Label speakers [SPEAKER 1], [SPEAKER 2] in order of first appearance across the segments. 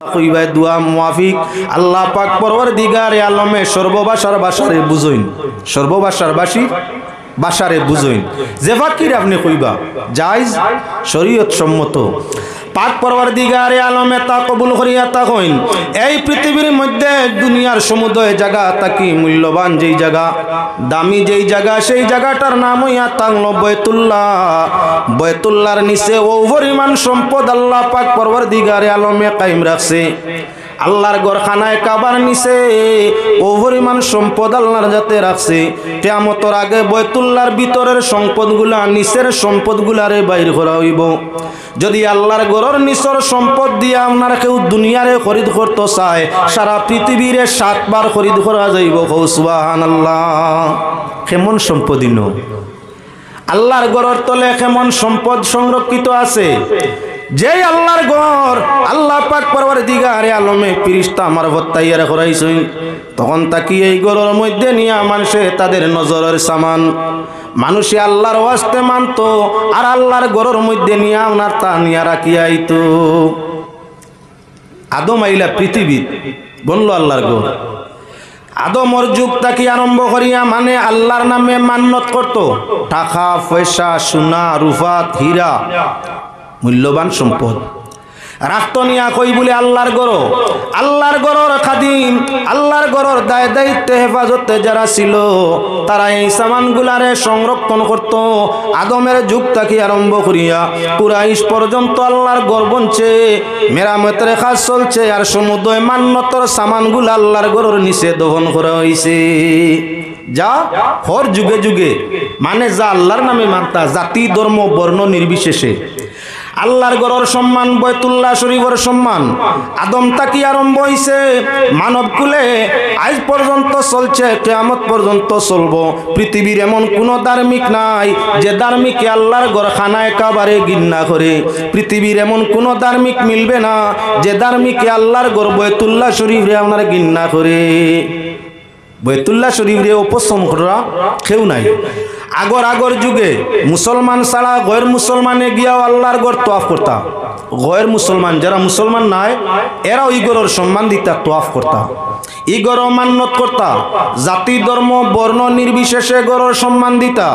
[SPEAKER 1] কইবাই দোয়া মুআফিক আল্লাহ পাক পরওয়ারদিগারে আলমে সর্বভাষার ভাষারে বুঝইন, সর্বভাষার ভাষারে বুঝইন। যে ফাকির আপনি কইবা জায়েজ শরীয়ত সম্মত, পাক পরওয়ারদিগারে আলমে তা কবুল করিয়া তা কইন। এই পৃথিবীর মধ্যে দুনিয়ার সমুদয় জায়গা তাকি মূল্যবান যেই জায়গা, দামি যেই জায়গা, সেই জায়গাটার নাম হইয়া তাংলো বয়তুল্লাহ। বয়তুল্লাহর নিচে ও পরিমাণ সম্পদ আল্লাহ পাক পরওয়ারদিগারে আলমে কায়েম রাখছে। আল্লাহর গরখানায় কাবার নিচে ও পরিমাণ সম্পদ আল্লাহর যাতে রাখছে। কিয়ামতের আগে বয়তুল্লাহর ভিতরের সম্পদগুলা নিচের সম্পদগুলারে বাইর করা হইব। যদি আল্লাহর গরর নিচর সম্পদ দিয়ে আপনার কেউ দুনিয়ারে খরিদ করতে চায়, সারা পৃথিবীরে 7 বার খরিদ করা যাইব। সুবহানাল্লাহ। কেমন সম্পদই ন আল্লাহর গরর তলে কেমন সম্পদ সংরক্ষিত আছে। যেই আল্লাহর ঘর আল্লাহ পাক পরওয়ারদিগারে আলমে ফেরেশতা মারফত তৈয়ার করাইছেন, তখন তাকি এই ঘরের মধ্যে নিয়া মানুষে তাদের নজরের সামান মানুষে আল্লাহর ওয়াস্তে মানতো, আর আল্লাহর ঘরের মধ্যে নিয়া ওনার তা নিয়া রাখিয়া আইতো। আদম আইলা পৃথিবী বলল আল্লাহর ঘর। আদমর যুগ তাকি আরম্ভ করিয়া মানে আল্লাহর নামে মান্নত করত। টাকা পয়সা সোনা রূপাত হীরা মূল্যবান সম্পদ রাখতো নিয়া কই বলে আল্লাহর গরো, আল্লাহর গরর খাদিম, আল্লাহর গরর দায় দায়িত্বে হেফাজতে যারা ছিল তারা এই সামানগুলারে সংরক্ষণ করত। আদমের যুগ থেকে আরম্ভ করিয়া কুরাইশ পর্যন্ত আল্লাহর গর বনছে, মেরামতের কাজ চলছে, আর সমুদয় মান্যতর সামানগুলো আল্লাহর গরর নিচে দহন করা হয়েছে। যা হর যুগে যুগে মানে যা আল্লাহর নামে মানতা, জাতি ধর্ম বর্ণ নির্বিশেষে আল্লাহর গরর সম্মান, বয়তুল্লাহ শরীফের সম্মান আদম তাকি আরম্ভ হইছে। মানব কুলে আজ পর্যন্ত চলছে, কিয়ামত পর্যন্ত চলবো। পৃথিবীর এমন কোন ধার্মিক নাই যে ধার্মিকে আল্লাহর গরখানায় কাবারে ঘৃণা করে। পৃথিবীর এমন কোন ধার্মিক মিলবে না যে ধার্মিকে আল্লাহর গর বয়তুল্লাহ শরীফে আপনার ঘৃণা করে। বয়তুল্লাহ শরীফে অপছন্দ করা কেউ নাই। আগর যুগে মুসলমান ছাড়া গয়ের মুসলমানে গিয়াও আল্লাহর গড় তোয়াফ করতা। গয়ের মুসলমান যারা মুসলমান নাই এরাও ই গড়ের সম্মান দিতা, তোয়াফ করতা, ই গড় মান্যত করতা, জাতি ধর্ম বর্ণ নির্বিশেষে গড়ের সম্মান দিতা।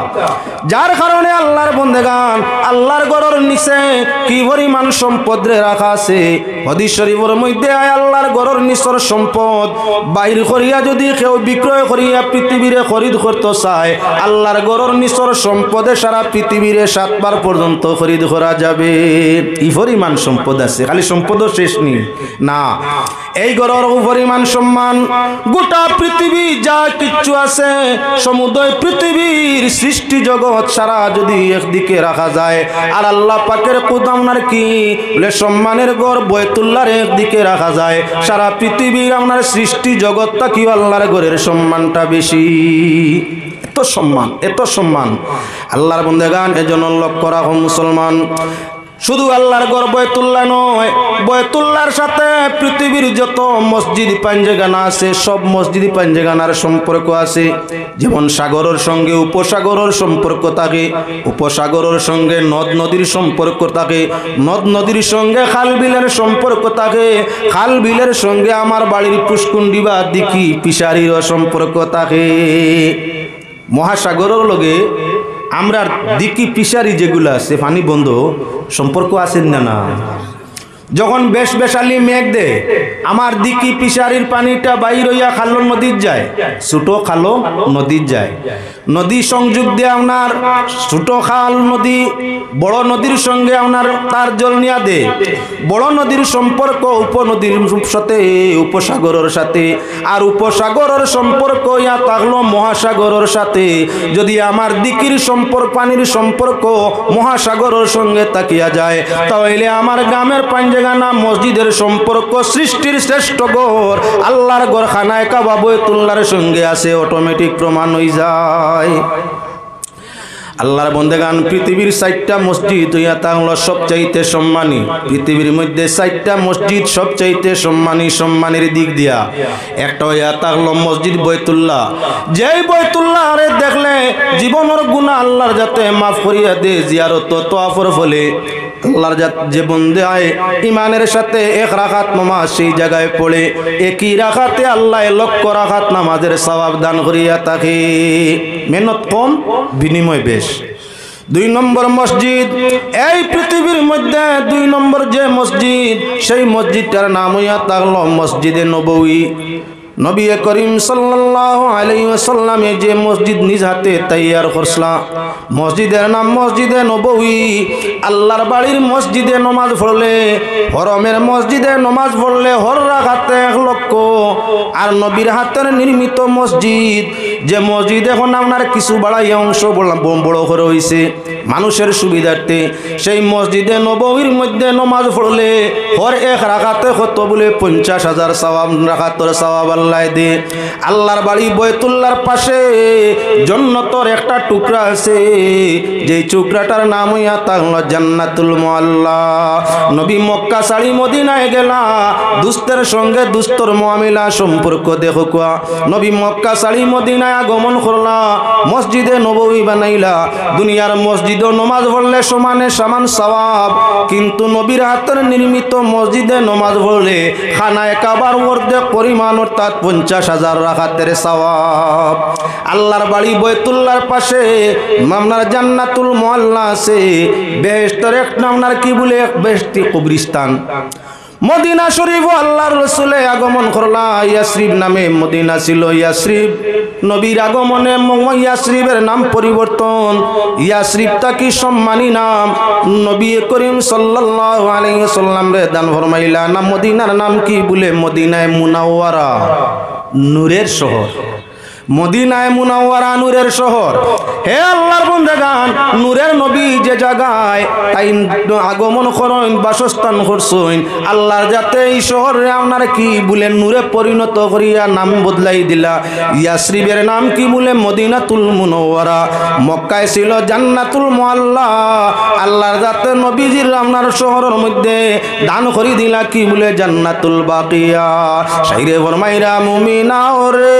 [SPEAKER 1] যার কারণে আল্লাহর বন্দেগান আল্লাহর গড়ের নিচে কি পরিমাণ সম্পদ রে রাখা আছে। হাদিস শরীফের মধ্যে আয় আল্লাহর গড়ের নিচের সম্পদ বাইর করিয়া যদি কেউ বিক্রয় করিয়া পৃথিবীরে খরিদ করতে চায়, আল্লাহর গড়ের নিচের সম্পদে সারা পৃথিবীরে 7 বার পর্যন্ত খরিদ করা যাবে। ই পরিমাণ সম্পদ আছে, খালি সম্পদও শেষ নেই না। এই গড়ের পরিমাণ সম্মান গোটা পৃথিবী যা কিচ্ছু আছে, সমুদয় পৃথিবীর সৃষ্টি জগৎ সারা যদি একদিকে রাখা যায়, আর আল্লাহ পাকের কুদামনার কি বলে সম্মানের গড় বয়তুল্লাহর একদিকে রাখা যায়, সারা পৃথিবীর আপনার সৃষ্টি জগৎটা কি আল্লাহর গড়ের সম্মানটা বেশি। এত সম্মান, এত সম্মান আল্লাহর বন্দেগান। এজন্য লক্ষ্য রাখো মুসলমান, শুধু আল্লাহর ঘর বয়তুল্লাহ নয়, বয়তুল্লাহর সাথে পৃথিবীর যত মসজিদ পাঞ্জেগানা আছে সব মসজিদ পাঞ্জেগানার সম্পর্ক আছে। যেমন সাগরের সঙ্গে উপসাগরের সম্পর্ক থাকে, উপসাগরের সঙ্গে নদ নদীর সম্পর্ক থাকে, নদ নদীর সঙ্গে খাল বিলের সম্পর্ক থাকে, খাল বিলের সঙ্গে আমার বাড়ির পুষ্কুণ্ডি বা দিকি পিসারির সম্পর্ক থাকে। মহাসাগরের লগে আমরা দিকি পিসারি যেগুলো আছে পানি বন্ধ সম্পর্ক আছেন না না। যখন বেশালি মেঘ দে আমার দিকি পিসারির পানিটা বাইর হইয়া খালো নদীর যায়, ছোট খালো নদীর যায়। নদী সংযোগ দিয়ে আপনার ছোট খাল নদী বড় নদীর সঙ্গে আপনার তার জল নিয়া দে। বড় নদীর সম্পর্ক উপনদীর সাথে, উপসাগরের সাথে, আর উপসাগরের সম্পর্ক ইয়া থাকলো মহাসাগরের সাথে। যদি আমার দিকির সম্পর্ক পানির সম্পর্ক মহাসাগরের সঙ্গে তাকিয়া যায়, তাহলে আমার গ্রামের পাঞ্জেগানা মসজিদের সম্পর্ক সৃষ্টির শ্রেষ্ঠ গড় আল্লাহর গড়খানায় কাবা বয়তুল্লাহর সঙ্গে আছে, অটোমেটিক প্রমাণ হয়ে যায়। আল্লাহর বন্দেগান পৃথিবীর 4টা মসজিদ হইয়া তাহলে সবচাইতে সম্মানী। পৃথিবীর মধ্যে 4টা মসজিদ সবচাইতে সম্মানী, সম্মানের দিক দিয়া একটা হইয়া তাহলো মসজিদ বয়তুল্লাহ। যেই বয়তুল্লাহ আরে দেখলে জীবনের গুনাহ আল্লাহর যাতে মাফ করিয়া দে, জিয়ারত তোয়াফের ফলে আল্লাহর যে বন্দে আয় ইমানের সাথে এক রাকাত নামাজ সেই জায়গায় পড়ে একই রাকাতে আল্লাহ লক্ষ রাকাত নামাজের সওয়াব দান করিয়া থাকে। মেহনত কম, বিনিময় বেশ। 2 নম্বর মসজিদ, এই পৃথিবীর মধ্যে 2 নম্বর যে মসজিদ, সেই মসজিদটার নাম হইয়া থাকলো মসজিদে নববী। নবী করিম সাল্লাল্লাহু আলাইহি ওয়াসাল্লাম যে মসজিদ নিজ হাতে তৈয়ার করছলা, মসজিদের নাম মসজিদে নববী। আল্লাহর বাড়ির মসজিদে নামাজ পড়লে, হরমের মসজিদে নামাজ পড়লে হর রাকাতে 1 লক্ষ। আর নবীর হাতের নির্মিত মসজিদ, যে মসজিদ এখন আপনার কিছু বাড়াইয়া অংশ বড় করে হয়েছে মানুষের সুবিধার্থে, সেই মসজিদে নববীর মধ্যে নামাজ পড়লে হর 1 রাকাতে কত বলে 50,000 সওয়াব, রাকাতের সওয়াব আল্লাহ দে। আল্লাহর বাড়ি বাইতুল্লাহর পাশে জান্নাতের একটা টুকরা আছে, যেই টুকরাটার নাম হইয়া তাহলো জান্নাতুল মুআল্লা। নবী মক্কা ছাড়ি মদিনায় গেলা, দুস্তের সঙ্গে দুস্তর মুআমিলা সম্পর্ক দেখো কোয়া। নবী মক্কা ছাড়ি মদিনায় আগমন করলা, মসজিদে নববী বানাইলা। দুনিয়ার মসজিদে নামাজ পড়লে সমানে সমান সওয়াব, কিন্তু নবীর হাতের নির্মিত মসজিদে নামাজ পড়লে খানায় কাবার অর্ধেক পরিমাণ, অর্থাৎ 50,000 রাকাতের সওয়াব। আল্লাহর বাড়ি বাইতুল্লাহর পাশে আপনার জান্নাতুল মুআল্লা আছে, বেহেশতের এক আপনার কি বলে এক বেহেশতি কবরস্থান। মদিনা শরীফ আল্লাহর রাসূলে আগমন করলা, ইয়াসরিব নামে মদিনা ছিল। ইয়াসরিব নবীর আগমনে ইয়াসরিবের নাম পরিবর্তন, ইয়াসরিবটা কি সম্মানী নাম। নবী করিম সাল্লাল্লাহু আলাইহি ওয়াসাল্লাম রে দান ফরমাইলা না মদিনার নাম কি বলে মদিনায়ে মুনাওয়ারা, নূরের শহর। মদিনায়ে মুনাওয়ারা নূরের শহর। হে আল্লাহর বান্দাগান, নূরের নবী যে জায়গায় তাই আগমন করেন, বাসস্থান করছেন, আল্লাহর যাতে এই শহরে আপনার কি বলে নূরে পরিণত করিয়া নাম বদলাই দিলা। ইয়াসরিবের নাম কি বলে মদিনাতুল মুনাওয়ারা। মক্কায় ছিল জান্নাতুল মুআল্লা, আল্লাহর যাতে নবীজির আপনার শহরের মধ্যে দান করে দিলা কি বলে জান্নাতুল বাকিয়া। শাইরে ফরমাইরা মুমিনা ওরে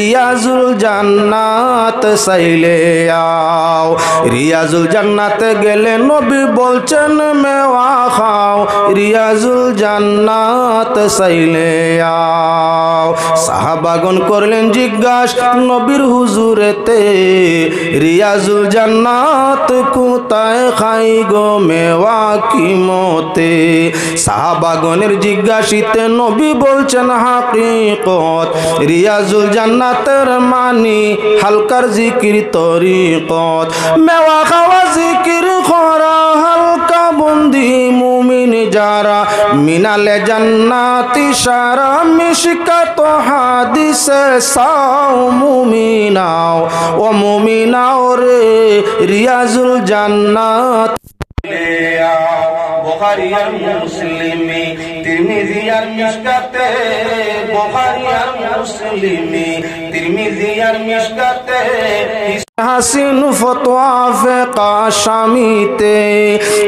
[SPEAKER 1] রিয়াজুল জান্নাত সাইলে আও। রিয়াজুল জান্নাতে গেলে নবী বলছেন মেওয়া খাও, রিয়াজুল জান্নাত সাইলে আও। সাহাবাগণ করলেন জিজ্ঞাসা নবীর হুজুরেতে, রিয়াজুল জান্নাত কোথায় খাই গো মেওয়া কি মতে। সাহাবাগণের জিজ্ঞাসিতে নবী বলছেন হাকিকত, রিয়াজুল জান্নাতের মানি হালকার জিকির তরিকত। মেওয়া খাওয়া জিকির করা হালকা বন্দি মুমিন যারা, মিনালে জান্নাতি সারা মিশকাত হাদিসে সাও মুমিনাও। ও মুমিনাও রে রিয়াজুল জান্নাত বুখারী আর মুসলিমি, তিরমিজি আর মিশকাতে। বুখারী আর মুসলিমি, তিরমিজি আর মিশকাতে। হাসিন ফতোয়া ফিকা শামিতে,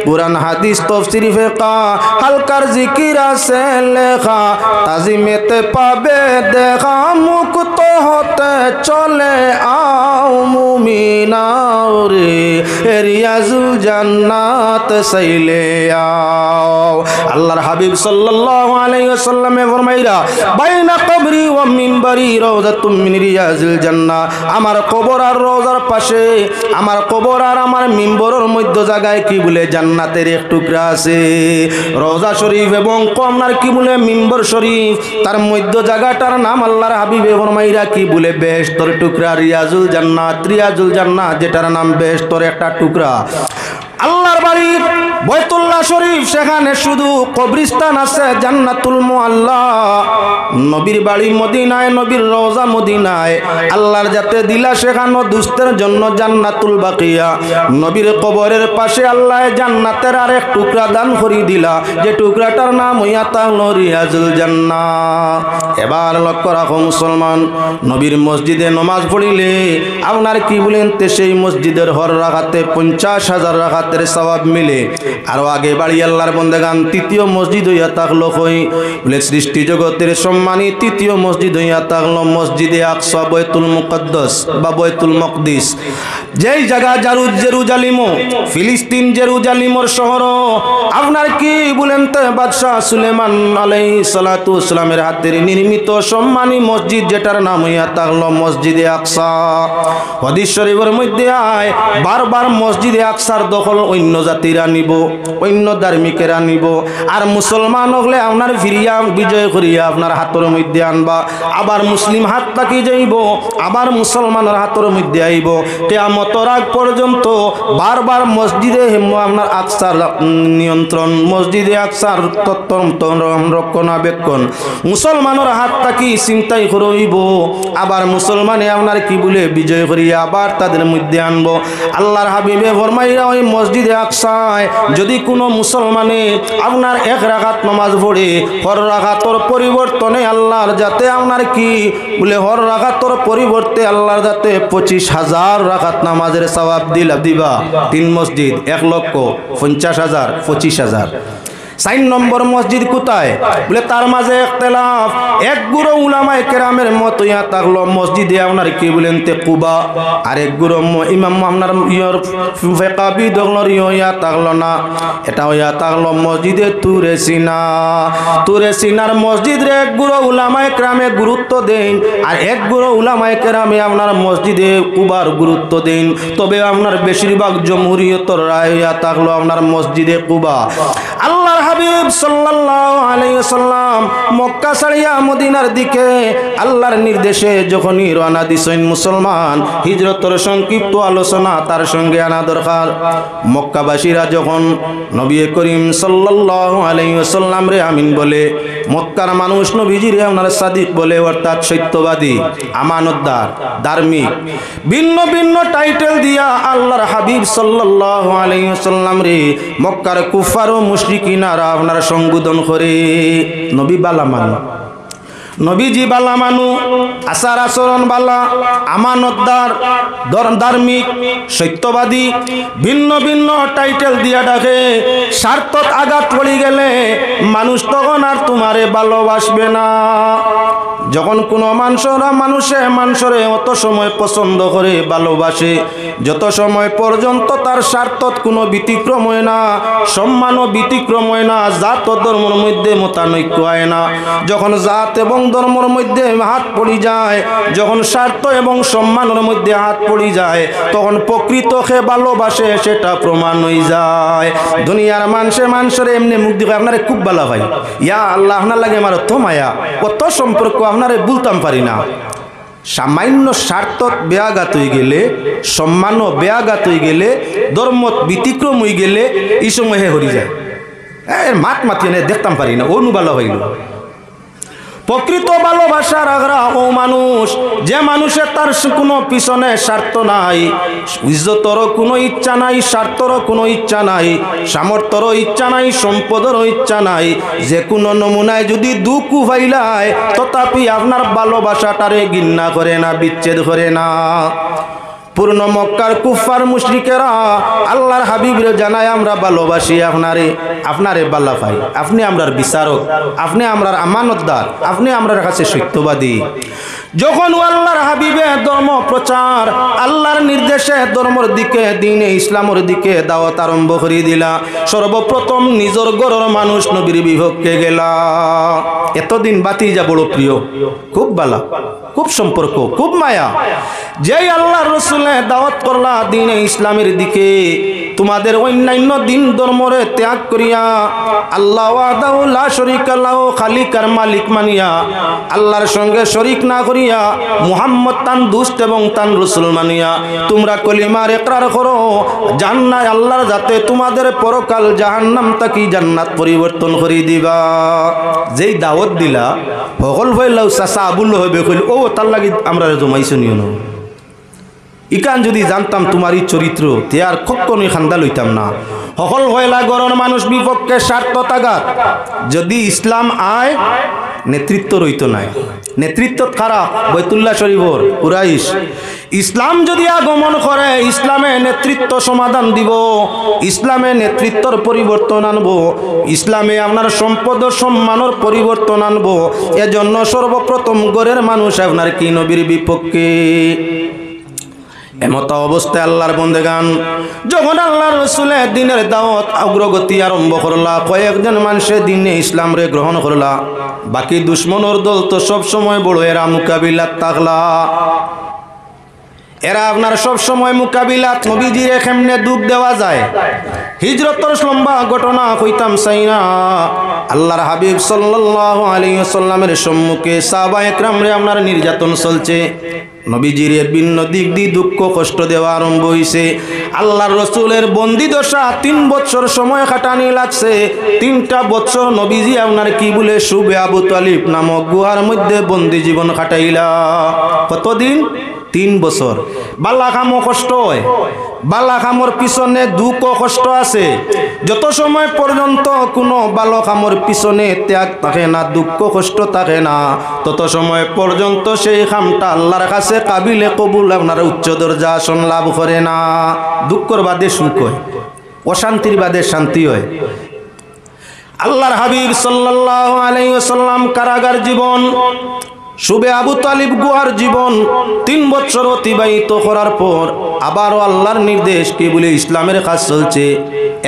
[SPEAKER 1] কুরআন হাদিস তাফসীর ফিকা হালকার জিকির আছে লেখা। তাজিমেতে পাবে দেখা, মুক্ত হতে চলে আও মুমিনাও রে রিয়াজুল জান্নাত সাইলে আও। আল্লাহর হাবিব সাল্লাল্লাহু আলাইহি ওয়াসাল্লামে ফরমাইরা বাইনা কবরি ওয়া মিনবারি রাউযাতুম মিন রিয়াজিল জান্নাহ। আমার কবর আর রওজার পাশে, আমার কবর আর আমার মিম্বরের মধ্যে জায়গায় কি বলে জান্নাতের এক টুকরা আছে। রওজা শরীফ এবং কমনার কি বলে মিম্বর শরীফ, তার মধ্যে জায়গাটার নাম আল্লাহর হাবিবে ফরমাইরা কি বলে বেহেশতের টুকরা, রিয়াজুল জান্নাত। রিয়াজুল জান্নাত যেটার নাম বেহেশতের একটা টুকরা। আল্লাহর বাড়ি বাইতুল্লাহ শরীফ, সেখানে শুধু কবরস্থান আছে জান্নাতুল মুআল্লা। নবীর বাড়ি মদিনায়, নবীর রওজা মদিনায়। আল্লাহর যাতে দিলা সেখানে দুস্তের জন্য জান্নাতুল বাকিয়া। নবীর কবরের পাশে আল্লাহ জান্নাতের আরেক টুকরা দান করে দিলা, যে টুকরাটার নাম হইয়া তাহলো রিয়াজুল জান্নাহ। এবার লক্ষ্য রাখো মুসলমান, নবীর মসজিদে নামাজ পড়িলে আপনার কি বলেন সেই মসজিদের হর রাকাতে 50,000 রাকাতের সওয়াব মিলে। আরো আগে বাড়ি আল্লাহর বন্দেগান তৃতীয় মসজিদ হইয়া থাকলো কই বলে সৃষ্টি জগতের সম্মানী তৃতীয় মসজিদ হইয়া থাকলো মসজিদে আকসা বাইতুল মুকদ্দাস বা বাইতুল মকদিস যেই জায়গা জেরুজালিম ফিলিস্তিন জেরুজালিমর শহর আপনার কি বলেন তো বাদশাহ সুলেমান আলাইহিস সালাতু ওয়াসসালামের হাতের নির্মিত সম্মানী মসজিদ যেটার নাম হইয়া থাকলো মসজিদে আকসা হাদিস শরীফের মধ্যে আয় বারবার মসজিদে আকসার দখল অন্য জাতিরা নিব অন্য ধার্মিকেরা নিব আর মুসলমান হলে আপনার ফিরিয়া বিজয় করিয়া আপনার হাতের মধ্যে আনবা আবার মুসলিম হাত থাকি যাইব আবার মুসলমানের হাতের মধ্যে আইব কিয়ামতের আগ পর্যন্ত বারবার মসজিদে আপনার আকসার নিয়ন্ত্রণ মসজিদে আকসার তত্ত্ব রক্ষণাবেক্ষণ মুসলমানের হাত থাকি চিন্তাই করইব আবার মুসলমানে আপনার কি বলে বিজয় করিয়া আবার তাদের মধ্যে আনবো আল্লাহর হাবিবে ফরমাইয়া ওই মসজিদে আকসায় যদি কোনো মুসলমানে আপনার এক রাকাত নামাজ পড়ে হর রাকাতর পরিবর্তনে আল্লাহর যাতে আপনার কি বলে হর রাকাতর পরিবর্তে আল্লাহর যাতে 25,000 রাকাত নামাজের সওয়াব দিবা 3 মসজিদ 1,50,000 25,000 সাইন নম্বর মসজিদ কোথায় বলে তার মাঝে ইখতিলাফ এক গুরু উলামায়ে কেরামের মত ইয়া থাকলো মসজিদে আপনার কি বলেন তে কুবা আর এক গুরু ইমাম আপনার ইয়র ফিকাবি দগলর ইয়া থাকলো না এটা ইয়া থাকলো মসজিদে তুরে সিনার মসজিদ রে এক গুরু উলামায়ে কেরামে গুরুত্ব দেন আর এক গুরু উলামায়ে কেরামে আপনার মসজিদে কুবার গুরুত্ব দেন তবে আপনার বেশিরভাগ জমহুরিয়তর রায় ইয়া থাকলো আপনার মসজিদে কুবা আল্লাহর হাবিব সাল্লাল্লাহু আলাইহি ওয়াসাল্লাম মক্কা ছাড়িয়া মদিনার দিকে আল্লাহর নির্দেশে যখনই রওনা দিছেন মুসলমান হিজরতের সংক্ষিপ্ত আলোচনা তার সঙ্গে আনা দরকার মক্কাবাসীরা যখন নবী করিম সাল্লাল্লাহু আলাইহি ওয়াসাল্লাম রে আমিন বলে মক্কার মানুষ নবীজিরে আপনার সাদিক বলে অর্থাৎ সত্যবাদী আমানতদার ধার্মিক ভিন্ন ভিন্ন টাইটেল দিয়া আল্লাহর হাবিব সাল্লাল্লাহু আলাইহি ওয়াসাল্লাম রে মক্কার কুফার ও মুশরিকিনা আপনার সংবোধন করে নবী বালা মানু নবীজি বালা মানু আচার আচরণ বালা আমানতদার ধার্মিক সত্যবাদী ভিন্ন ভিন্ন টাইটেল দিয়া ডাকে স্বার্থত আঘাত পড়ে গেলে মানুষ তখন আর তোমারে ভালোবাসবে না যখন কোনো মানুষরে অত সময় পছন্দ করে ভালোবাসে যত সময় পর্যন্ত তার স্বার্থত কোনো ব্যতিক্রম হয় না সম্মানও ব্যতিক্রম হয় না জাত ও ধর্মের মধ্যে মতানৈক্য হয় না যখন জাত এবং ধর্মের মধ্যে হাত পড়ে যায় যখন স্বার্থ এবং সম্মানের মধ্যে হাত পড়ে যায় তখন প্রকৃতকে ভালোবাসে সেটা প্রমাণ হয়ে যায় দুনিয়ার মানুষের এমনি মুখ দিয়ে আপনারা খুব ভালো ভাই ইয়া আল্লাহ আপনার লাগে আমার তো মায়া কত সম্পর্ক আপনারে বলতাম পারি না সামান্য স্বার্থত ব্যাঘাত হয়ে গেলে সম্মানও ব্যাঘাত হয়ে গেলে ধর্মত ব্যতিক্রম হয়ে গেলে এই সময় হরি যায় মাতিয়ে দেখতাম পারি না অনু ভালো হইল প্রকৃত ভালোবাসার আগ্রা ও মানুষ যে মানুষের তার কোনো পিছনে স্বার্থ নাই ইজ্জতরও কোনো ইচ্ছা নাই স্বার্থরও কোনো ইচ্ছা নাই সামর্থ্যরও ইচ্ছা নাই সম্পদেরও ইচ্ছা নাই যে কোনো নমুনায় যদি দুঃখ ফাইলায় তথাপি আপনার ভালোবাসাটারে ঘৃণা করে না বিচ্ছেদ করে না পূর্ণ মক্কার কুফার মুশরিকেরা আল্লাহর হাবিবরে জানায় আমরা ভালোবাসি আপনারে বাল্লা পাই আপনি আমরার বিচারক আপনি আমরার আমানতদার আপনি আমরার কাছে সত্যবাদী যখন আল্লাহর হাবিবে ধর্ম প্রচার আল্লাহর নির্দেশে ধর্মের দিকে দ্বীনে ইসলামের দিকে দাওয়াত আরম্ভ করে দিলা সর্বপ্রথম নিজের ঘরের মানুষ নবীর বিপক্ষে গেলা এতদিন বাতিজা বড় প্রিয় খুব ভালো খুব সম্পর্ক খুব মায়া যেই আল্লাহর রাসূলে দাওয়াত করলা দ্বীনে ইসলামের দিকে তোমাদের অন্যান্য দিন ধর্মরে ত্যাগ করিয়া আল্লাহ ওয়াহদাহু লা শরীকা লাহু খালিক আর মালিক মানিয়া আল্লাহর সঙ্গে শরীক না করিয়া মুহাম্মদ তান দুষ্ট এবং তান রাসূল মানিয়া তোমরা কলিমার ইকরার করো জান্নাত আল্লাহর যাতে তোমাদের পরকাল জাহান্নাম তাকি জান্নাত পরিবর্তন করে দিবা যেই দাওয়াত দিলা সকল ভাইলাও চাচা আবুল হবে কইল ও তার লাগি আমরা জমাইছো নিও না ইকান যদি জানতাম তোমারই চরিত্র তে আর কখনোই খান্দা লইতাম না সকল হইলা গরর মানুষ বিপক্ষে স্বার্থ তাগাত যদি ইসলাম আয় নেতৃত্ব রইতো নাই। নেতৃত্ব খারাপ বাইতুল্লাহ শরীফর কুরাইশ। ইসলাম যদি আগমন করে ইসলামে নেতৃত্ব সমাধান দিব, ইসলামে নেতৃত্বর পরিবর্তন আনবো, ইসলামে আপনার সম্পদ সম্মানের পরিবর্তন আনবো। এজন্য সর্বপ্রথম গরের মানুষ আপনার কি নবীর বিপক্ষে। এমত অবস্থায় আল্লাহর বন্দেগান যখন আল্লাহর রাসূলের দিনের দাওয়াত অগ্রগতি আরম্ভ করলা, কয়েকজন মানুষের দিনে ইসলাম রে গ্রহণ করলা, বাকি দুশ্মনের দল তো সব সময় বড় এরা মোকাবিলাত থাকলা। এরা আপনার সব সময় মোকাবিলাত নবীজিরে কেমনে দুঃখ দেওয়া যায়। হিজরতের লম্বা ঘটনা কইতাম চাই না। আল্লাহর হাবিব সাল্লাল্লাহু আলাইহি ওয়াসাল্লামের সম্মুখে সাহাবায়ে কেরামরে আপনার নির্যাতন চলছে, নবীজির ভিন্ন দিক দিয়ে দুঃখ কষ্ট দেওয়া আরম্ভ হয়েছে। আল্লাহর রসুলের বন্দি দশা 3 বছর সময় কাটানি লাগছে। 3টা বছর নবীজি আপনার কি বলে শুবে আবু তালিব নামক গুহার মধ্যে বন্দি জীবন কাটাইলা। কতদিন? 3 বছর। বালা কামও কষ্ট হয়, বালা কামর পিছনে দুঃখ কষ্ট আছে। যত সময় পর্যন্ত কোনো ভালো কামর পিছনে ত্যাগ থাকে না, দুঃখ কষ্ট থাকে না, তত সময় পর্যন্ত সেই কামটা আল্লাহর কাছে কাবিলে কবুল আপনার উচ্চ দরজা আসন লাভ করে না। দুঃখর বাদে সুখ হয়, অশান্তির বাদে শান্তি হয়। আল্লাহর হাবিব সাল্লাল্লাহু আলাইহি ওয়াসাল্লাম কারাগার জীবন, শুবে আবু তালিব গুহার জীবন 3 বছর অতিবাহিত করার পর আবারও আল্লাহর নির্দেশ কি বলে ইসলামের কাজ চলছে।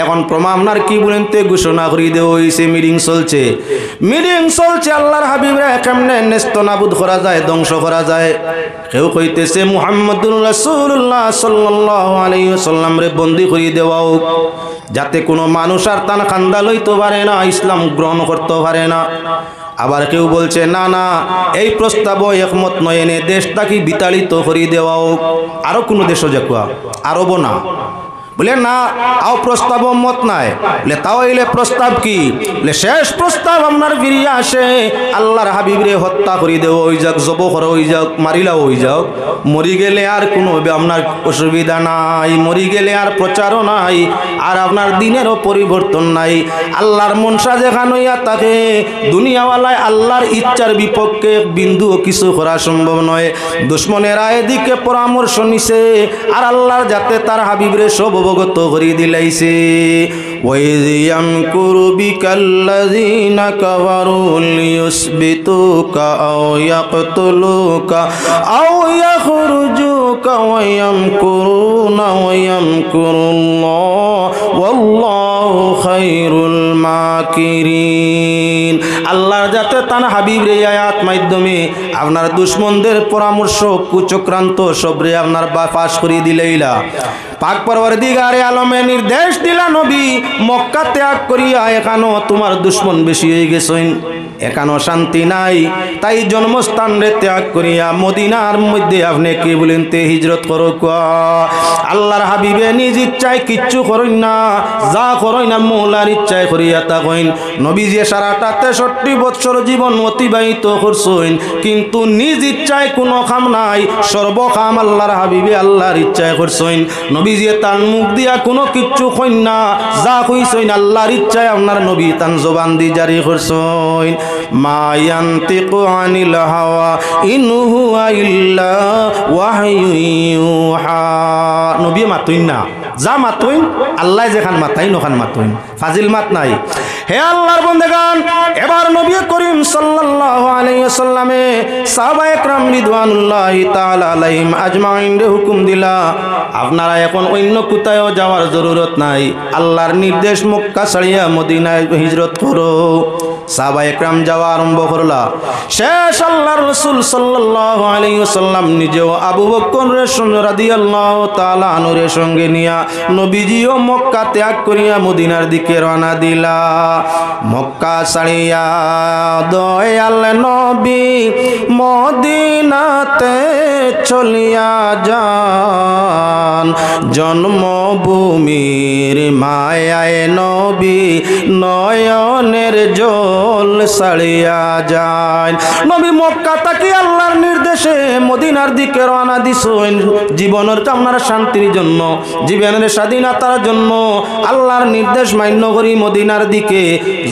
[SPEAKER 1] এখন প্রমাণার কি বলেন তে ঘোষণা করে দেওয়া হয়েছে, মিটিং চলছে, মিটিং চলছে। আল্লাহর হাবিবরা কেমনে নেস্তনাবুদ করা যায়, ধ্বংস করা যায়। কেউ কইতেছে মুহাম্মদুর রাসূলুল্লাহ সাল্লাল্লাহু আলাইহি ওয়াসাল্লাম রে বন্দী করে দেওয়া হোক, যাতে কোনো মানুষ আর তান খান্দা লইতে পারে না, ইসলাম গ্রহণ করতে পারে না। আবার কেউ বলছে না না, এই প্রস্তাব একমত নয়, এনে দেশটাকে বিতাড়িত করে দেওয়া হোক। আরো কোনো দেশও যাকুয়া, আরবও না। বলে না, আও প্রস্তাব মত নাই। বলে তাও এলে প্রস্তাব কি? বলে শেষ প্রস্তাব আপনার ফিরিয়ে আসে, আল্লাহর হাবিবরে হত্যা করে দেও, ওই যাক, জব করা ওই যাক, মারিলাও ওই যাক। মরি গেলে আর কোনো আপনার অসুবিধা নাই, মরি গেলে আর প্রচারও নাই, আর আপনার দিনেরও পরিবর্তন নাই। আল্লাহর মনসা যেখানে হইয়া থাকে, দুনিয়াওয়ালায় আল্লাহর ইচ্ছার বিপক্ষে বিন্দুও কিছু করা সম্ভব নয়। দুশ্মনেরা এদিকে পরামর্শ নিছে, আর আল্লাহর যাতে তার হাবিবরে সব অবগত করে দিলাইছে। ওয়াইয ইয়ামকুরু বিকাল্লাযীনা কাফারু লিয়ুসবিতুকা আও ইয়াকতুলুকা আও ইয়াখরুজুকা ওয়া ইয়ামকুরুনা ওয়া ইয়ামকুরুল্লাহু ওয়াল্লাহু খায়রুল মাকিরিন। আল্লাহর যাতে তার হাবিবরে আয়াত মাধ্যমে আপনার দুশমনদের পরামর্শ কুচক্রান্ত সবরে আপনার পাশ করে দিলেইলা। পাক পরওয়ারদিগারে আলমে নির্দেশ দিলা নবী মক্কা ত্যাগ করিয়া, এখানো তোমার দুশ্মন বেশি হয়ে গেছেন, এখানো শান্তি নাই, তাই জন্মস্থান রে ত্যাগ করিয়া মদিনার মধ্যে আপনি কি বলেন তে হিজরত করো। আল্লাহর হাবিবে নিজ ইচ্ছায় কিচ্ছু করেন না, যা করেন না মৌলার ইচ্ছায় করিয়া তা কইন। নবীজি সারাটা 63 বছর জীবন অতিবাহিত করছেন, কিন্তু নিজ ইচ্ছায় কোনো কাম নাই, সর্বকাম আল্লাহর হাবিবে আল্লাহর ইচ্ছায় করছেন। নবীজি তার মুখ দিয়া কোনো কিচ্ছু কইন না, যা কইছেন আল্লাহর ইচ্ছায় আপনার নবী তান জবান দি জারি করছেন। মা ইয়ান্তিকু আনিল হাওয়া ইন হুয়া ইল্লা ওয়াহয়ু ইউহা। নবী মাতুইন না, যা মাতুইন আল্লাহ যেখান মাতাই নখান মাতুইন, ফাজিল মাত নাই। হে আল্লাহর বান্দাগান, এবার নবী করিম সাল্লাল্লাহু আলাইহি ওয়াসাল্লামে সাহাবায়ে কেরাম রিদওয়ানুল্লাহি তাআলা আলাইহিম আজমাইন রে হুকুম দিলা, আপনারা এখন অন্য কোথাও যাওয়ার জরুরত নাই, আল্লাহর নির্দেশ মক্কা ছাড়িয়া মদিনায় হিজরত করো। সাহাবায়ে কেরাম যাওয়া আরম্ভ করলা। শেষ আল্লাহর রাসূল সাল্লাল্লাহু আলাইহি ওয়াসাল্লাম নিজেও আবু বকর রাদিয়াল্লাহু তাআলা আনহুর সঙ্গে নিয়া নবীজিও মক্কা ত্যাগ করিয়া মদিনার দিকে রওনা দিলা। মক্কা ছাড়িয়া দয়াল নবী মদিনাতে চলিয়া যান, জন্মভূমির মায়ায় নবী নয়নের জল ছাড়িয়া যায়। নবী মক্কা থেকে আল্লাহর নির্দেশে মদিনার দিকে রওনা দিছেন জীবনের কামনার শান্তির জন্য, জীবনের স্বাধীনতার জন্য। আল্লাহর নির্দেশ মান্য করি মদিনার দিকে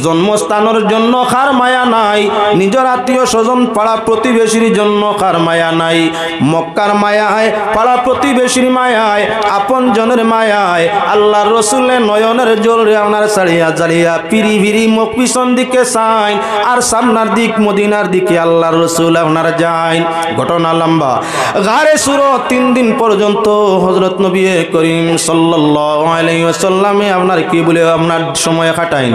[SPEAKER 1] জন্মস্থানের জন্য কার মায়া নাই, নিজের আত্মীয় স্বজন পাড়া প্রতিবেশীর জন্য কার মায়া নাই। মক্কার মায়ায়, পাড়া প্রতিবেশীর মায়ায়, আপন জনের মায়ায় আল্লাহর রসুলের নয়নের জল আপনার ছাড়িয়া চালিয়া পিরি পিরি মুখ পিছন দিকে চাই আর সামনার দিক মদিনার দিকে আল্লাহর রসুল আপনার যায়। ঘটনা লম্বা। গারে সুর 3 দিন পর্যন্ত হযরত নবী করিম সাল্লাল্লাহু আলাইহি ওয়াসাল্লামে আপনার কি বলে আপনার সময় কাটাইন।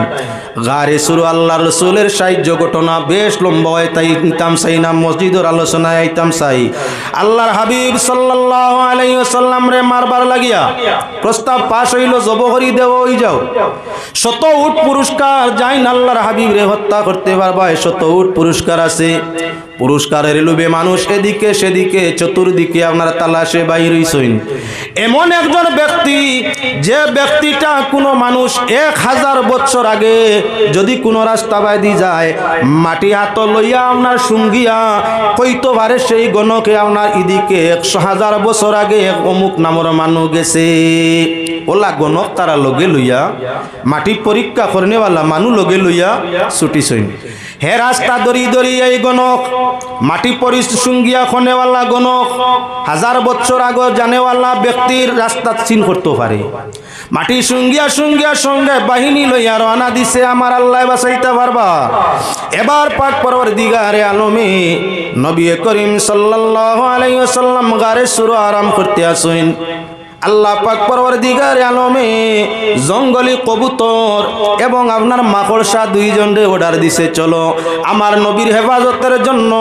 [SPEAKER 1] গারে সুর আল্লাহর রসুলের সাহায্য ঘটনা বেশ লম্বা হয়, তাই ইতাম চাই না, মসজিদের আলোচনায় আইতাম চাই। আল্লাহর হাবিব সাল্লাল্লাহু আলাইহি ওয়াসাল্লাম রে মারবার লাগিয়া প্রস্তাব পাশ হইল, জব করি দেও হই যাও। 100 উট পুরস্কার যাইন আল্লাহর হাবিব রে হত্যা করতে পারবা, 100 উট পুরস্কার আছে। পুরস্কারের লোভে মানুষ এদিকে সেদিকে চতুর্দিকে আপনার তালাশে বাইর হইছেন। এমন একজন ব্যক্তি, যে ব্যক্তিটা কোনো মানুষ 1000 বছর আগে যদি কোনো রাস্তা বাইদি যায় মাটি হাত লইয়া আপনার সুঙ্গিয়া কইতো পারে সেই গণকে আপনার এদিকে 100,000 বছর আগে অমুক নামের মানুষ গেছে। ওলা গণক তারা লগে লইয়া মাটি পরীক্ষা করনেওয়ালা মানুষ লগে লইয়া ছুটিছেন। হে রাস্তা দরি দরি এই গণক মাটি পরিসুঙ্গিয়া খনেওয়ালা গণক 1000 বছর আগে জানেওয়ালা ব্যক্তির রাস্তা চিন করতে পারে। মাটি সুঙ্গিয়া সুঙ্গিয়া সঙ্গে বাহিনী লইয়া রওনা দিছে, আমার আল্লাহ বাঁচাইতে পারবা। এবার পাক পরওয়ারদিগারে আলমে নবী করিম সাল্লাল্লাহু আলাইহি ওয়াসাল্লাম গারে সুর আরাম করতে আসেন। আল্লাহ পাক পরওয়ারদিগারে আলমে জঙ্গলি কবুতর এবং আপনার মাকড়সা দুইজনরে অর্ডার দিছে, চলো আমার নবীর হেফাজতের জন্য,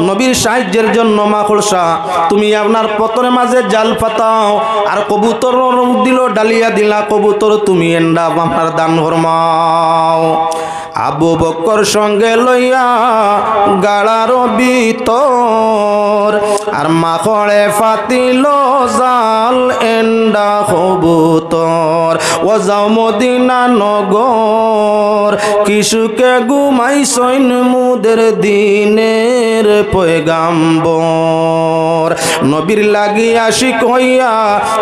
[SPEAKER 1] নবীর সাহায্যের জন্য মাকড়সা তুমি আপনার পতরের মাঝে জাল পাতাও, আর কবুতর দিল ডালিয়া দিলা কবুতর তুমি এন্ডা আপনার দান ফরমাও। আবু বকর সঙ্গে লইয়া গাড়ার ভিতর আর মাখড়ে ফাতিল জাল এন্ডা কবুতর। ও যাও মদিনা নগর কিশুকে ঘুমাইছইন মুদের দিনের পয়গাম্বর। নবীর লাগি আশিক হইয়া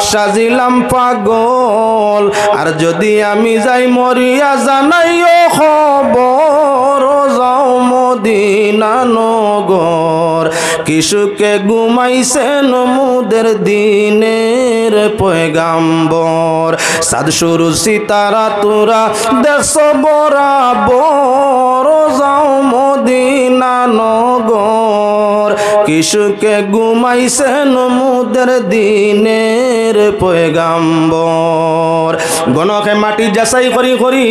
[SPEAKER 1] সাজিলাম পাগল, আর যদি আমি যাই মরিয়া জানাইও খবর। যাও মদিনা নগর কিশুকে ঘুমাইছেন মুদের দিনের পয়গাম্বর। সাদ শুরু সিতারা তোরা দেশ বরাবর। যাও মদিনা নগর কিশুকে ঘুমাইছেন মুদের দিনের পয়গাম্বর। গণকে মাটি যাচাই করি করি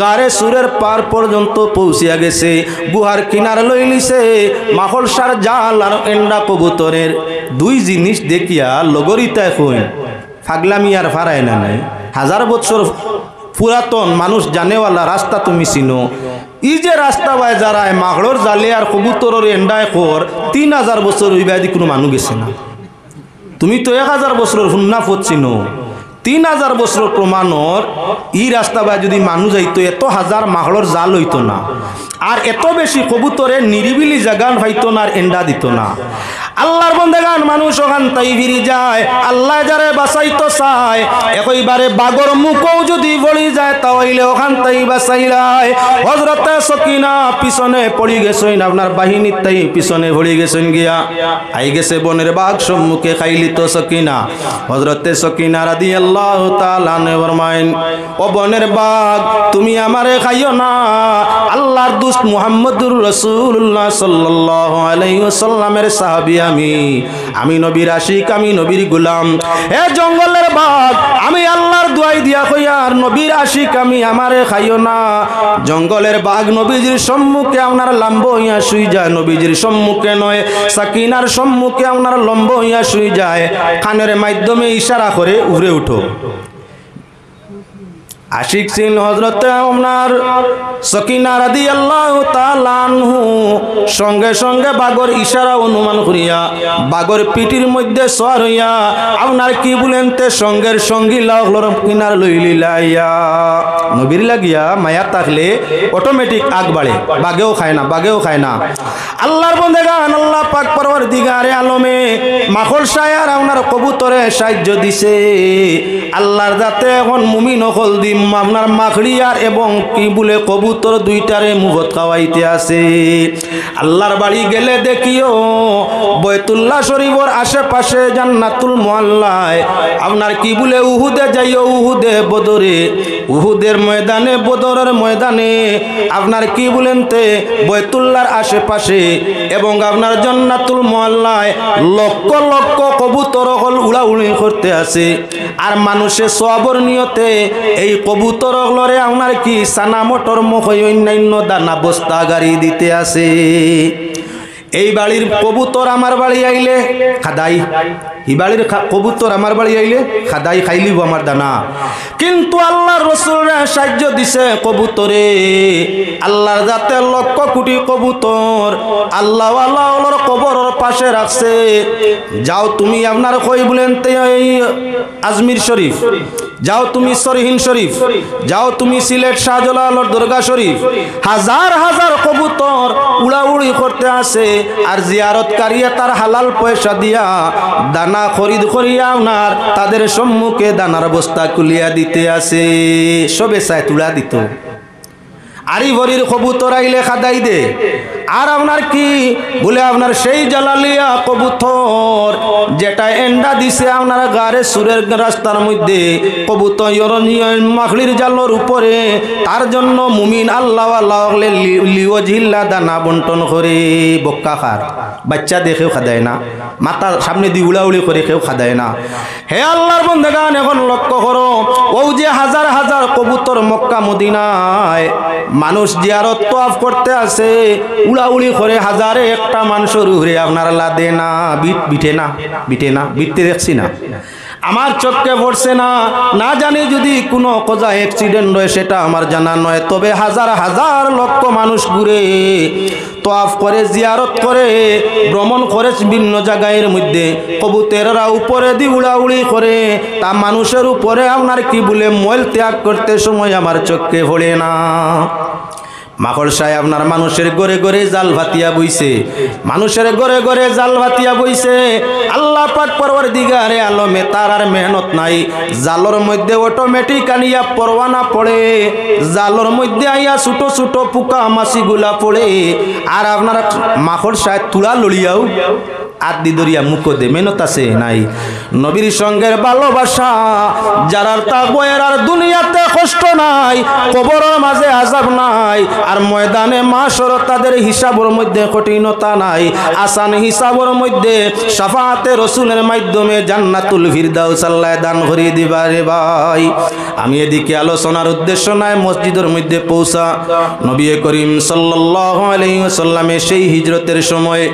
[SPEAKER 1] গারে সুরের পার পর্যন্ত পৌঁছিয়া গেছে। গুহার কিনার লই লিছে মাকড়সার জাল আর এন্ডা কবুতরের। দুই জিনিস দেখিয়া লগরিতা কই ফাগলামি আর ফারায় না নাই। 1000 বছর পুরাতন মানুষ জানেওয়ালা রাস্তা তুমি চিনো। ই যে রাস্তা বাই যারা মাকড়র জালে আর কবুতরের এন্ডায় কর 3000 বছর হইবাদি কোনো মানুষ গেছে না। তুমি তো 1000 বছরের হুন্নাফত চিনো। 3000 বছর প্রমাণর ই রাস্তা বাই যদি মানুষ যাইতো এত হাজার মাকড়র জাল হইতো না, আর এত বেশি কবুতরের নিরিবিলি জাগান পাইতো না, আর এন্ডা দিত না। আল্লাহর বন্দেগান মানুষ ওখান তাই ফিরি যায়, আল্লাহ যারে বাঁচাইতো চায়। একইবারে বাগর মুখও যদি বলি যায় তাহলে ওখান তাই বাঁচাইলাই। হযরতে সকিনা পিছনে পড়ি গেছেন, আপনার বাহিনীর তাই পিছনে পড়ি গেছেন গিয়া। আই গেছে বনের বাঘ সম্মুখে খাইলিত সকিনা। হযরতে সকিনা রাদিয়াল্লাহু তাআলা আনহা ফরমায়েন, ও বনের বাঘ তুমি আমারে খাইও না, আল্লাহর দুস্ত মুহাম্মদুর রাসূলুল্লাহ সাল্লাল্লাহু আলাইহি ওয়াসাল্লামের সাহাবী আমি নবীর আশিক, আমি নবীর গোলাম। এ জঙ্গলের বাঘ আমি আল্লাহর দুয়াই দিয়া কইয়া আর নবীর আশিক আমি, আমারে খাইও না। জঙ্গলের বাঘ নবীজির সম্মুখে আপনার লম্ব হইয়া শুই যায়, নবীজির সম্মুখে নয় সাকিনার সম্মুখে আপনার লম্ব হইয়া শুই যায়। কানের মাধ্যমে ইশারা করে উড়ে উঠো। আশিক ছিল হযরতে আপনার সকিনা রাদিয়াল্লাহু তাআলা আনহু সঙ্গে সঙ্গে বাগর ইশারা অনুমান করিয়া বাগর পিঠির মধ্যে সওয়ার হইয়া আপনার কি বলেন তে সঙ্গের সঙ্গী লাগলোর কিনার লইলিলাইয়া নবীর লাগিয়া মায়া থাকলে অটোমেটিক আগ বাড়ে বাগেও খায় না আল্লাহর বন্দেগান আল্লাহ পাক পরওয়ারদিগারে আলমে মাখল শায়ার আপনার কবুতরে সাহায্য দিছে আল্লাহর যাতে এখন মুমিন হল দিম আপনার মাখড়িয়ার এবং কি বলে কবুতর দুইটারে মুখত খাওয়াইতে আছে আল্লাহর বাড়ি গেলে দেখিও বাইতুল্লাহ শরীফের আশেপাশে জান্নাতুল মুআল্লায় আপনার কি বলে উহুদে যাইও উহুদে বদরে উহুদের ময়দানে বদরের ময়দানে আপনার কি বলেন তে বাইতুল্লাহর আশেপাশে এবং আপনার জান্নাতুল মুআল্লায় লক্ষ লক্ষ কবুতর হল উড়াউড়ি করতে আছে আর মানুষের সবর নিয়তে এই কবুতর হলরে আপনার কি সানা মোটর মুখ অন্যান্য দানা বস্তা গাড়ি দিতে আছে এই বাড়ির কবুতর আমার বাড়ি আইলে খাদাই এই বাড়ির কবুতর আমার বাড়ি আইলে খাদাই খাইলিব আমার দানা কিন্তু আল্লাহর রাসূলরা সাহায্য দিছে কবুতরে আল্লাহর জাতে লক্ষ কোটি কবুতর আল্লাহ ওয়ালার কবরের পাশে রাখছে যাও তুমি আপনার কই বলেন তে আজমির শরীফ যাও তুমি সরহিন শরীফ যাও তুমি সিলেট শাহজালালের দরগা শরীফ হাজার হাজার কবুতর উড়াউড়ি করতে আসে আর জিয়ারতকারীরা তার হালাল পয়সা দিয়া দানা খরিদ করিয়া আপনার তাদের সম্মুখে দানার বস্তা খুলিয়া দিতে আসে সবে চায় তুলা দিত আরি ভরির কবুতর আইলে খাদাই দে আর আপনার কি বলে আপনার সেই জালালিয়া কবুতর যেটা এন্ডা দিছে আপনার গারে সুরের রাস্তার মধ্যে কবুতর মাখলির জালর উপরে তার জন্য মুমিন আল্লাহ আল্লাহ লিও ঝিল্লা দানা বন্টন করে বক্কা খার বাচ্চা দেখেও খাদায় না মাথার সামনে দিয়ে উড়াউড়ি করে কেউ খাদায় না হে আল্লাহর বন্দেগান এখন লক্ষ্য করো ও যে হাজার হাজার কবুতর মক্কা মদিনায় মানুষ জিয়ারত তওয়াফ করতে আসে উড়াউড়ি করে হাজারে একটা মানুষের উপরে আপনার লাদে না বিটতে দেখছি না আমার চোখে পড়ছে না না জানি যদি কোনো কোজা অ্যাক্সিডেন্ট হয় সেটা আমার জানা নয় তবে হাজার হাজার লক্ষ মানুষ ঘুরে তওয়াফ করে জিয়ারত করে ভ্রমণ করে বিভিন্ন জায়গার মধ্যে কবুতরেরা উপরে দি উড়াউড়ি করে তা মানুষের উপরে আপনার কি বলে ময়ল ত্যাগ করতে সময় আমার চোখে পড়ে না মাকড় সাহেব আপনার মানুষের ঘরে ঘরে জাল ভাতিয়া বইছে মানুষের ঘরে ঘরে জাল ভাতিয়া বইছে আল্লাহ পাক পরওয়ারদিগারে আলমে তার আর মেহনত নাই জালর মধ্যে অটোমেটিক আনিয়া পরওয়ানা পড়ে জালর মধ্যে আইয়া ছোট ছোট পোকা মাছিগুলা পড়ে আর আপনার মাকড় সাহেব তুলা লড়িয়াও আদি দরিয়া মুখ দে মেহনত আছে নাই নবীর সঙ্গের ভালোবাসা যারার তাকওয়ার আর দুনিয়াতে কষ্ট নাই কবরের মাঝে আযাব নাই আর ময়দানে মাশর তাদের হিসাবের মধ্যে কঠিনতা নাই আসান হিসাবের মধ্যে শাফাআতে রাসূলের মাধ্যমে জান্নাতুল ফিরদাউস আল্লাহ দান করে দিবা রে ভাই আমি এদিকে আলোচনার উদ্দেশ্য নাই মসজিদের মধ্যে পৌঁছা নবী করিম সাল্লাল্লাহু আলাইহি ওয়াসাল্লামে সেই হিজরতের সময়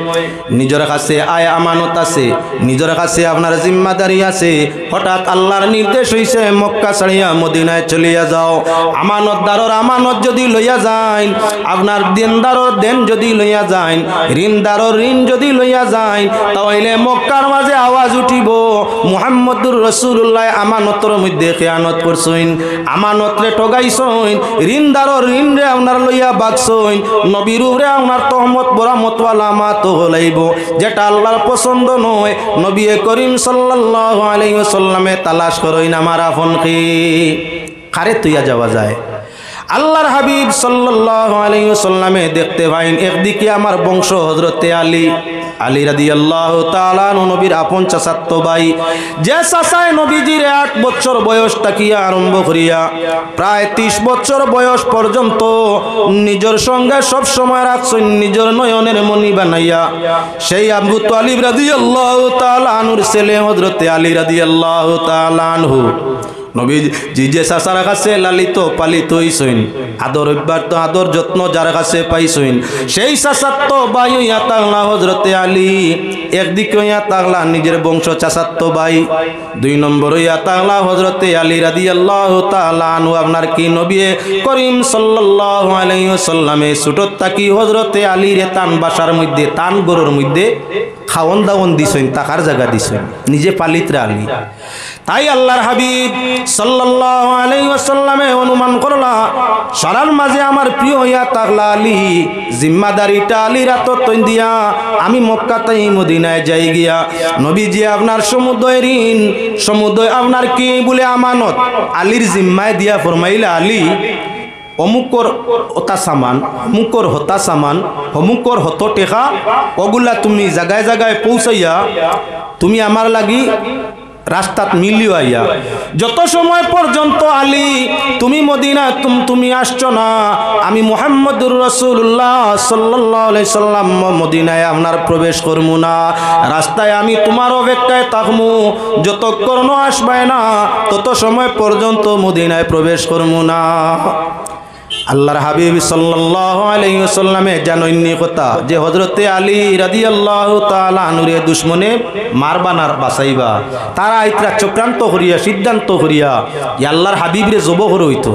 [SPEAKER 1] নিজের কাছে আমানত আছে নিজের কাছে আপনার জিম্মাদারি আছে হঠাৎ আল্লাহর নির্দেশ হইছে মক্কা ছাড়িয়া মদিনায় চলিয়া যাও আমানতদারর আমানত যদি লইয়া যায় আপনার দেনদারর দেন যদি লইয়া যায় ঋণদারর ঋণ যদি লইয়া যায় তাহলে মক্কার মাঝে আওয়াজ উঠিব মুহাম্মদুর রাসূলুল্লাহ আমানতের মধ্যে খেয়ানত করছেন আমানতরে ঠগাইছেন ঋণদারর ঋণ রে আপনার লইয়া বাগছেন নবীর উপরে আপনার তহমত বরামতওয়ালা মাত হলাইব যেটা আল্লাহর পছন্দ নয় নবী করিম সাল্লাল্লাহু আলাইহি ওয়াসাল্লামে তালাশ করইন আমার আপনকে কারে তুইয়া যাওয়া যায় আল্লাহর হাবিব সাল্লাল্লাহু আলাইহি ওয়াসাল্লামে দেখতে পাইন একদিকে আমার বংশ হযরতে আলী রাদিয়াল্লাহু তাআলা নবীর আপন চাচাতো ভাই যে চাচায় নবীজির 8 বছর বয়স তাকিয়া আরম্ভ করিয়া প্রায় 30 বছর বয়স পর্যন্ত নিজের সঙ্গে সব সময় রাখছেন নিজের নয়নের মনি বানাইয়া সেই আবু তালিব রাদিয়াল্লাহু তাআলা আনহুর ছেলে হযরতে আলী রাদিয়াল্লাহু তাআলা আনহু নবী যে চাচার কাছে লালিত পালিত হইছেন, আদর অভ্যাস তো আদর যত্ন যার কাছে পাইছেন, সেই চাচাত্ব ভাই হইয়া তাগলা হযরতে আলী। একদিকে হইয়া তাগলা নিজের বংশ চাচাত্ব ভাই, 2 নম্বর হইয়া তাগলা হযরতে আলী রাদিয়াল্লাহু তাআলা আনহু। আপনার কি নবী করিম সাল্লাল্লাহু আলাইহি ওয়াসাল্লামে ছোটত থাকি হযরতে আলীর তান বাসার মধ্যে, তান গরুর মধ্যে খাওয়ন দাওয়ন দিছেন, টাকার জায়গা দিছেন, নিজে পালিতরা আলী। তাই আল্লাহর হাবিব সাল্লাল্লাহু আলাইহি ওয়াসাল্লামে অনুমান করলা সারার মাঝে আমার প্রিয় হইয়া তাগলা আলী, জিম্মাদারিটা আলীর হাতত দিয়া আমি মক্কা তাই মদিনায় যাই গিয়া নবীজি আপনার সমুদয় ঋণ, সমুদয় আপনার কি বলে আমানত আলীর জিম্মায় দিয়া ফরমাইলা, আলী অমুকর হতা সামান, অমুকর হতা সামান, অমুকর হত টেকা, ওগুলা তুমি জায়গায় জায়গায় পৌঁছাইয়া তুমি আমার লাগি রাস্তাত মিলিও আইয়া। যত সময় পর্যন্ত আলী তুমি মদিনা তুমি আসছো না, আমি মুহাম্মদুর রাসূলুল্লাহ সাল্লাল্লাহু আলাইহি সাল্লাম মদিনায় আপনার প্রবেশ করবো না। রাস্তায় আমি তোমার অপেক্ষায় থাকবো, যতক্ষণ আসবে না তত সময় পর্যন্ত মদিনায় প্রবেশ করবো না। আল্লাহর হাবিব সাল্লাল্লাহু আলাইহি ওয়াসাল্লামে জানইনি কথা যে হযরতে আলী রাদিয়াল্লাহু তাআলা আনহুরে দুশমনে মারবা না বাঁচাইবা, তারা আইত্রা চক্রান্ত করিয়া সিদ্ধান্ত করিয়া আল্লাহর হাবিবরে জব হইতো,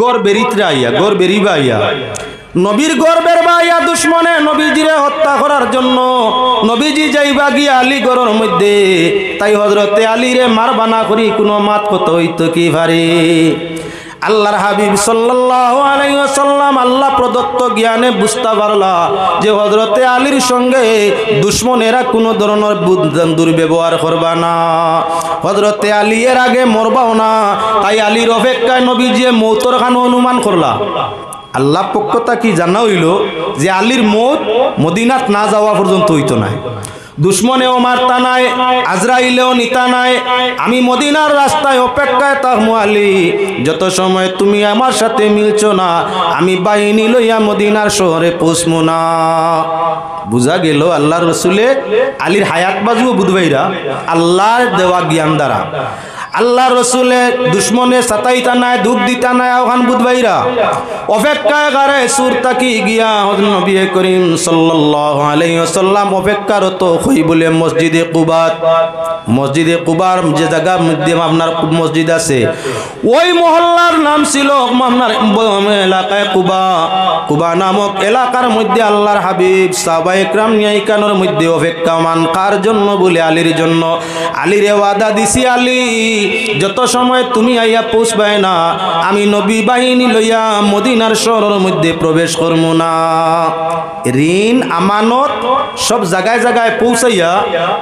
[SPEAKER 1] গড় বেরিত্রা আইয়া গড় বেরিবা আইয়া নবীর গর্বের বাইয়া দুশ্মনে নবীজিরে হত্যা করার জন্য নবীজি যাইবা গিয়া আলী গড়ের মধ্যে, তাই হযরতে আলীরে মারবা না করি কোনো মাত কত হইতো কি ভারে। আল্লাহর হাবিব সাল্লাল্লাহু আলাইহি ওয়াসাল্লাম আল্লাহ প্রদত্ত জ্ঞানে বুঝতে পারলা যে হযরতে আলীর সঙ্গে দুশমনেরা কোনো ধরনের দুর্ব্যবহার করবা না, হযরতে আলী এর আগে মরবাও না। তাই আলীর অপেক্ষায় নবীজি মৌতর খান অনুমান করলা। আল্লাহ পক্ষতা কি জানা হইল যে আলীর মৌত মদিনাত না যাওয়া পর্যন্ত হইতো না, দুশ্মনেও মারতা নাই, আজরাইলেও নিতা নাই, আমি মদিনার রাস্তায় অপেক্ষায় থাকবো আলী, যত সময় তুমি আমার সাথে মিলছো না আমি বাহিনী লইয়া মদিনার শহরে পৌঁছবো না। বুঝা গেল আল্লাহর রসুলে আলীর হায়াত বাজু বুধবাইরা আল্লাহর দেওয়া জ্ঞান দ্বারা। আল্লাহ রসুলে দুশ্মনে সাতাইতা নাই, দুঃখ দিতা নাই, ওখান বুধবাইরা অপেক্ষায় গারে সুর তাকি গিয়া নবী করিম সাল্লাল্লাহু আলাইহি ওয়াসাল্লাম অপেক্ষারত হই বলে মসজিদে কুবাত, মসজিদে কুবার যে জায়গা মধ্যে আপনার মসজিদ আছে ওই মহল্লার নাম ছিল আপনার এলাকায় কুবা। কুবা নামক এলাকার মধ্যে আল্লাহর হাবিব সাহাবায়ে কেরাম নিয়াইকানোর মধ্যে অপেক্ষামান কার জন্য বলে আলীর জন্য। আলীরে ওয়াদা দিছি আলী যত সময় তুমি আইয়া পৌঁছবে না আমি নবী বাহিনী লইয়া মদিনার শহরের মধ্যে প্রবেশ করবো না। ঋণ আমানত সব জায়গায় জায়গায় পৌঁছাইয়া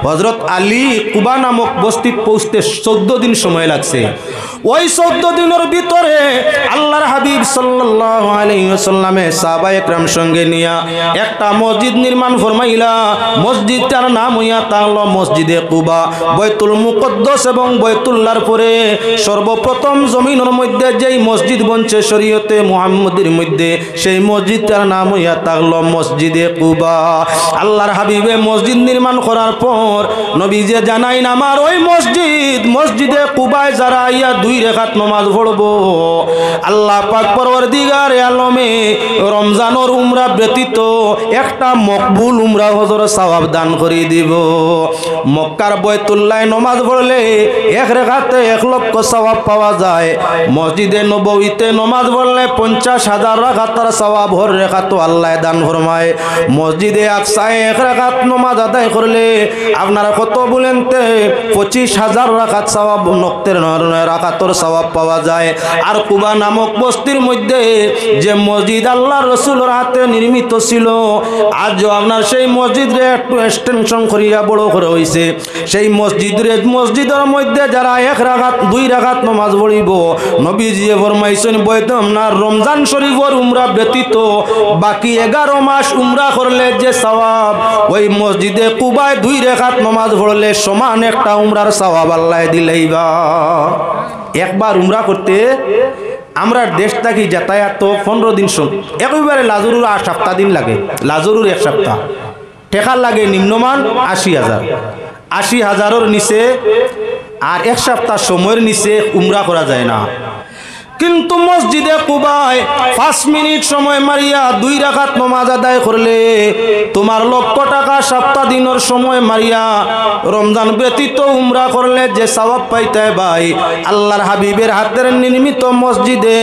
[SPEAKER 1] হযরত আলী কুবা নামক বস্তিত পৌঁছতে 14 দিন সময় লাগছে। ওই 14 দিনের ভিতরে আল্লাহর হাবিব সাল্লাল্লাহু আলাইহি ওয়াসাল্লামে সাহাবায়ে কেরাম সঙ্গে নিয়া একটা মসজিদ নির্মাণ ফরমাইলা। মসজিদটার নাম হইয়া তাহলো মসজিদে কুবা। বাইতুল মুকদ্দাস এবং বাইতুল্লাহর পরে সর্বপ্রথম জমিনের মধ্যে যেই মসজিদ বনছে শরীয়তে মুহাম্মদের মধ্যে সেই মসজিদটার নাম হইয়া তাহলো মসজিদে কুবা। আল্লাহর হাবিবে মসজিদ নির্মাণ করার পর নবীজি জানাইন আমার ওই মসজিদে কুবায় যারা আইয়া 2 রাকাত নামাজ পড়বো আল্লাহ পাক পরওয়ারদিগার আলমে রমজানের উমরা ব্যতীত একটা মকবুল উমরা হজর সওয়াব দান করে দিব। মক্কার বাইতুল্লাহ নামাজ পড়লে 1 রাকাতে 1 লক্ষ সওয়াব পাওয়া যায়। মসজিদে নববীতে নামাজ পড়লে 50,000 রাকাতের সওয়াব হর রাকাত আল্লাহ দান ফরমায়। মসজিদে আকসায় 1 রাকাত নামাজ আদায় করলে আপনারা কত বলেন 25,000 রাকাত সওয়াব নক্তের রাকাতর সওয়াব পাওয়া যায়। আর কুবা নামক বস্তির মধ্যে যে মসজিদ আল্লাহর রাসূলের হাতে নির্মিত ছিল আজও আপনার সেই মসজিদে একটু এক্সটেনশন করিয়া বড় করে হইছে। সেই মসজিদের মধ্যে যারা 1 রাকাত 2 রাকাত নামাজ পড়িব নবীজি ফরমাইছেন বইতে আপনার রমজান শরীফের উমরা ব্যতীত বাকি 11 মাস উমরা করলে যে সওয়াব ওই মসজিদে কুবায় 2 রাকাত নামাজ পড়লে সমান একটা উমরার সওয়াব আল্লাহ দিলেইবা। একবার উমরা করতে আমরা দেশ থাকি যাতায়াত 15 দিন একেবারে লাজুরুর 8 সপ্তাহ দিন লাগে। লাজুরুর 1 সপ্তাহ টেকা লাগে নিম্নমান 80,000। 80,000-এর নিচে আর এক সপ্তাহ সময়ের নিচে উমরা করা যায় না। কিন্তু মসজিদে কুবায় 5 মিনিট সময় মারিয়া 2 রাকাত নামাজ আদায় করলে তোমার লক্ষ টাকা সপ্তাহ দিনের সময় মারিয়া রমজান ব্যতীত উমরা করলে যে সওয়াব পাইতে ভাই, আল্লাহর হাবিবের হাতের নির্মিত মসজিদে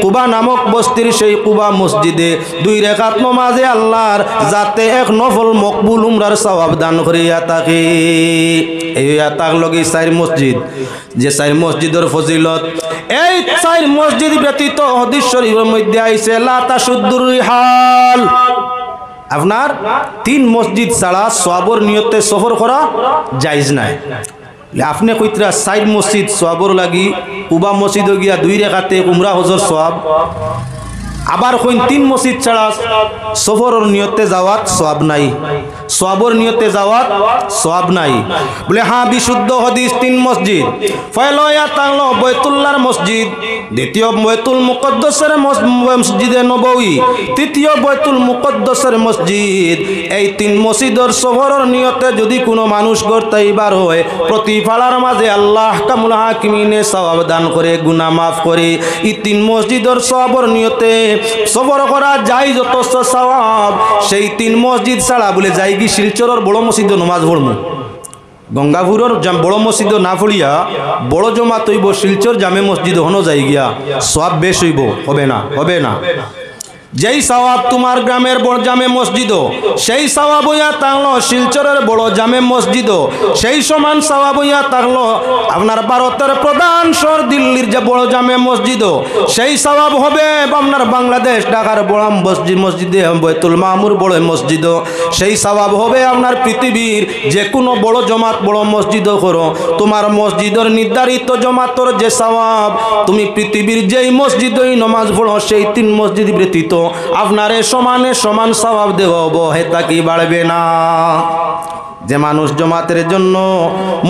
[SPEAKER 1] কুবা নামক বস্তির সেই কুবা মসজিদে 2 রাকাত নামাজে আল্লাহর যাতে এক নফল মকবুল উমরার সওয়াব দান করিয়া থাকে। এই তাক লগি 4 মসজিদ, যে 4 মসজিদের ফজিলত, এই 4 মসজিদ ব্যতীত হাদিস শরীফের মধ্যে আইছে লা তাশুদ্দুর রিহাল, আপনার 3 মসজিদ ছাড়া সওয়াবর নিয়তে সফর করা জায়েজ নাই। আপনি কইতরা 4 মসজিদ সওয়াবর লাগি কুবা মসজিদে গিয়া 2 রাকাতে উমরা হজর সওয়াব, আবার কইন 3 মসজিদ ছাড়া সফরের নিয়তে যাওয়াত সওয়াব নাই, সওয়াবর নিয়তে যাওয়াত সওয়াব নাই। বলে হ্যাঁ, বিশুদ্ধ হাদিস 3 মসজিদ। ফয়লয়া তাংলো বাইতুল্লাহর মসজিদ, দ্বিতীয় বাইতুল মুকদ্দাসের মসজিদে নববী, তৃতীয় বাইতুল মুকদ্দাসের মসজিদ। এই 3 মসজিদের সফরের নিয়তে যদি কোনো মানুষ করতেইবার হয়, প্রতি ফালার মাঝে আল্লাহ কামুল হাকিমিনে সওয়াব দান করে, গুনাহ মাফ করে। এই 3 মসজিদের সওয়াবর নিয়তে সফর করা যায় যত সওয়াব, সেই 3 মসজিদ ছাড়া বলে যাই কি শিলচরের বড় মসজিদে নামাজ পড়মু, গঙ্গাপুরের বড় মসজিদ না পড়িয়া বড় জমাত হইব শিলচর জামে মসজিদ হনো যাই গিয়া সওয়াব বেশ হইব, হবে না, হবে না। যেই সওয়াব তোমার গ্রামের বড় জামে মসজিদ, সেই সওয়াব হইয়া থাকলো শিলচরের বড় জামে মসজিদ, সেই সমান সওয়াব হইয়া থাকলো আপনার ভারতের প্রধান শহর দিল্লির যে বড় জামে মসজিদ, সেই সওয়াব হবে আপনার বাংলাদেশ ঢাকার বড় মসজিদে বাইতুল মামুর বড় মসজিদ, সেই সওয়াব হবে আপনার পৃথিবীর যে কোনো বড় জমাত বড় মসজিদ করো, তোমার মসজিদের নির্ধারিত জমাতর যে সওয়াব তুমি পৃথিবীর যেই মসজিদই নামাজ পড়ো সেই 3 মসজিদ ব্যতীত আপনারে সমানে সমান সওয়াব দেওয়া হবো, হেতা কি বাড়বে না? যে মানুষ জমাতের জন্য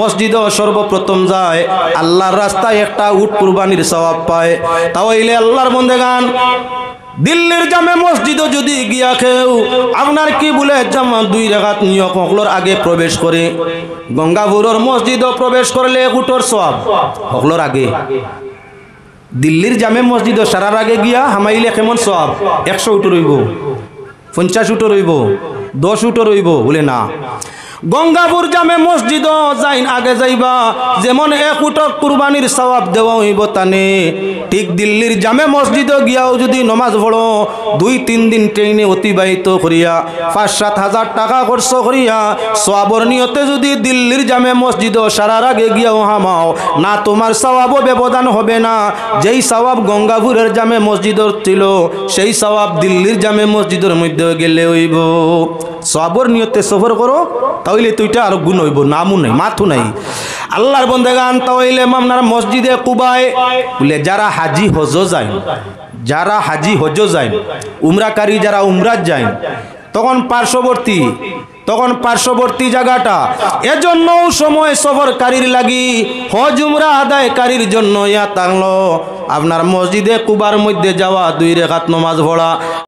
[SPEAKER 1] মসজিদ সর্বপ্রথম যায়, আল্লাহর রাস্তায় একটা উট কুরবানির সওয়াব পায়। তাহলে আল্লাহর বন্দেগান দিল্লির জামে মসজিদও যদি গিয়া খেউ আপনার কি বলে জামা 2 রাকাত নিয়ত হকলর আগে প্রবেশ করে, গঙ্গাপুরের মসজিদও প্রবেশ করলে উটর সওয়াব হকলর আগে, দিল্লির জামে মসজিদ সারার আগে গিয়া হামাইলে কেমন সওয়াব? 100 উটো রইব, 50 উটো রইব, 10 উটো রইব? বলে না, গঙ্গাপুর জামে মসজিদ যাইন আগে যাইবা যেমন 1 উটো কুরবানির সওয়াব দেওয়া হইব তানে, ঠিক দিল্লির জামে মসজিদ গিয়াও যদি নমাজ পড়ো 2-3 দিন ট্রেনে অতিবাহিত করিয়া 5-7 হাজার টাকা খরচ করিয়া সওয়াবর নিয়তে যদি দিল্লির জামে মসজিদ সারার আগে গিয়াও হামাও না, তোমার সওয়াবও ব্যবধান হবে না। যেই সওয়াব গঙ্গাপুরের জামে মসজিদর ছিল সেই সওয়াব দিল্লির জামে মসজিদের মধ্যে গেলে হইব। সওয়াবর নিয়তে সফর করো তাহলে তুইটা আর গুণ হইব, নামও নাই, মাথু নাই। আল্লাহর বন্দেগান তাহলে আপনার মসজিদে কুবায় বলে যারা হাজি হজ যায়, যারা হাজি হজ যায়, উমরাকারী যারা উমরাত যায়, তখন পার্শ্ববর্তী জায়গাটা এজন্য সময় সফরকারীর লাগি হজ উমরা আদায়কারীর জন্য ইয়া থাকলো আপনার মসজিদে কুবার মধ্যে যাওয়া 2 রাকাত নামাজ পড়া।